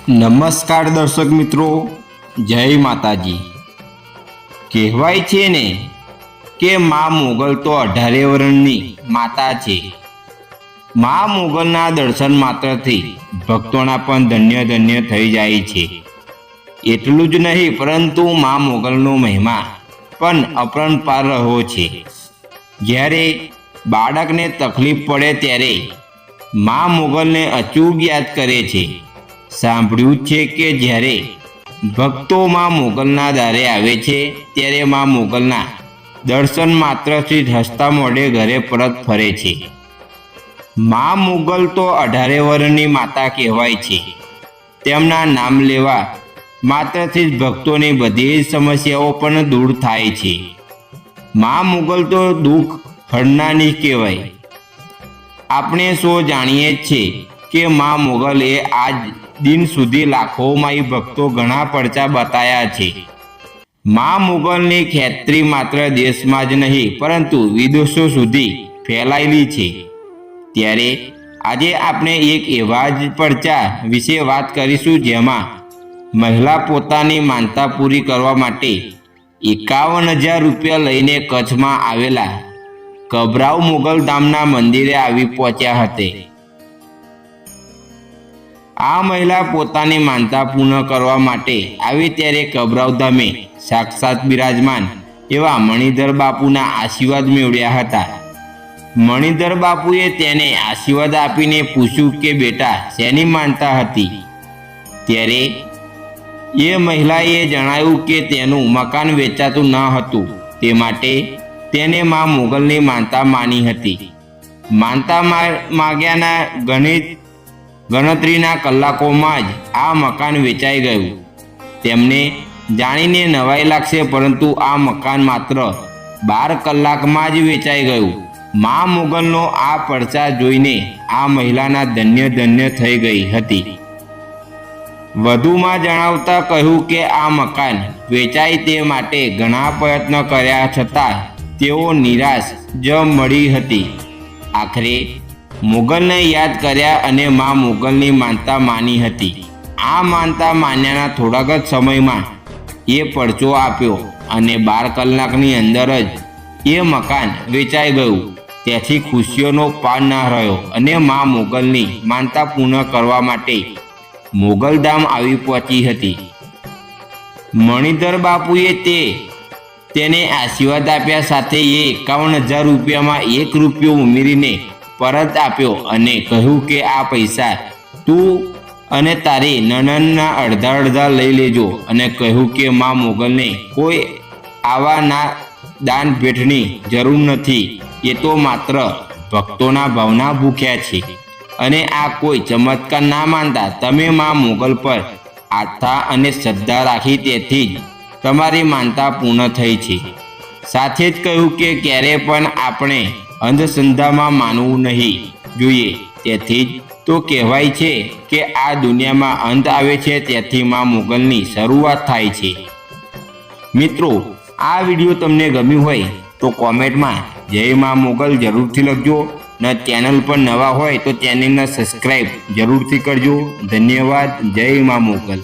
નમસ્કાર દર્શક મિત્રો, જય માતાજી। કહેવાય છે ને કે મા મોગલ તો 18 વર્ષની માતા છે। મા મોગલના દર્શન માત્રથી ભક્તોના પણ ધન્ય ધન્ય થઈ જાય છે। એટલું જ નહીં પરંતુ મા મોગલનો મહિમા પણ અપરંપાર રહ્યો છે। જ્યારે બાળકને તકલીફ પડે ત્યારે મા મોગલને અચૂક યાદ કરે છે। સાંભળ્યું છે કે જ્યારે ભક્તો મા મોગલના દારે આવે છે ત્યારે મા મોગલના દર્શન માત્રથી હસતા મોઢે ઘરે પરત ફરે છે। મા મોગલ તો 18 વર્ષની માતા કહેવાય છે। તેમના નામ લેવા માત્રથી જ ભક્તોની બધી જ સમસ્યાઓ પણ દૂર થાય છે। મા મોગલ તો દુઃખ હરનારની કહેવાય। આપણે સૌ જાણીએ છીએ કે મા મોગલ એ આજ દિન સુધી લાખોમાં ભક્તો ઘણા પડચા બતાયા છે। મા મોગલની ખ્યાતિ માત્ર દેશમાં જ નહીં પરંતુ વિદેશો સુધી ફેલાયેલી છે। ત્યારે આજે આપણે એક એવા જ પડચા વિશે વાત કરીશું જેમાં મહિલા પોતાની માનતા પૂરી કરવા માટે 51,000 રૂપિયા લઈને કચ્છમાં આવેલા કબરાઉ મોગલ ધામના મંદિરે આવી પહોંચ્યા હતા। આ મહિલા પોતાની માનતા પૂર્ણ કરવા માટે આવી ત્યારે કબરાઉ ધામે સાક્ષાત બિરાજમાન એવા મણિધર બાપુના આશીર્વાદ મેળવ્યા હતા। મણિધર બાપુએ તેને આશીર્વાદ આપીને પૂછ્યું કે બેટા શેની માનતા હતી? ત્યારે એ મહિલાએ જણાવ્યું કે તેનું મકાન વેચાતું ન હતું, તે માટે તેને મા મોગલની માનતા માની હતી। માનતા માગ્યાના ગણતરીના કલાકોમાં જ આ મકાન વેચાઈ ગયું। તેમને જાણીને નવાઈ લાગશે પરંતુ આ મકાન માત્ર 12 કલાકમાં જ વેચાઈ ગયું। મા મોગલનો આ પડચા જોઈને આ મહિલાના ધન્ય ધન્ય થઈ ગઈ હતી। વધુમાં જણાવતા કહ્યું કે આ મકાન વેચાય તે માટે ઘણા પ્રયત્ન કર્યા છતાં તેઓ નિરાશ જ મળી હતી। આખરે મોગલને યાદ કર્યા અને મા મોગલની માનતા માની હતી। આ માનતા માન્યાના થોડાક જ સમયમાં એ પડચો આપ્યો અને 12 કલાકની અંદર જ એ મકાન વેચાઈ ગયું। તેથી ખુશીઓનો પાર ન રહ્યો અને મા મોગલની માનતા પૂર્ણ કરવા માટે મોગલધામ આવી પહોંચી હતી। મણિધર બાપુએ તેને આશીર્વાદ આપ્યા સાથે એ 51,000 રૂપિયામાં 1 રૂપિયો ઉમેરીને પરત આપ્યો અને કહ્યું કે આ પૈસા તું અને તારી નણંદના અડધા લઈ લેજો અને કહ્યું કે મા મોગલને કોઈ આવા દાન ભેટની જરૂર નથી। એ તો માત્ર ભક્તોના ભાવના ભૂખ્યા છે અને આ કોઈ ચમત્કાર ના માનતા તમે મા મોગલ પર આસ્થા અને શ્રદ્ધા રાખી તેથી જ તમારી માનતા પૂર્ણ થઈ છે। સાથે જ કહ્યું કે ક્યારે પણ આપણે અંધશ્રદ્ધામાં માનવું નહીં જોઈએ। તેથી જ તો કહેવાય છે કે આ દુનિયામાં અંત આવે છે ત્યાંથી મા મોગલની શરૂઆત થાય છે। મિત્રો, આ વિડીયો તમને ગમ્યું હોય તો કોમેન્ટમાં જય મા મોગલ જરૂરથી લખજો અને ચેનલ પર નવા હોય તો ચેનલને સબસ્ક્રાઈબ જરૂરથી કરજો। ધન્યવાદ। જય મા મોગલ।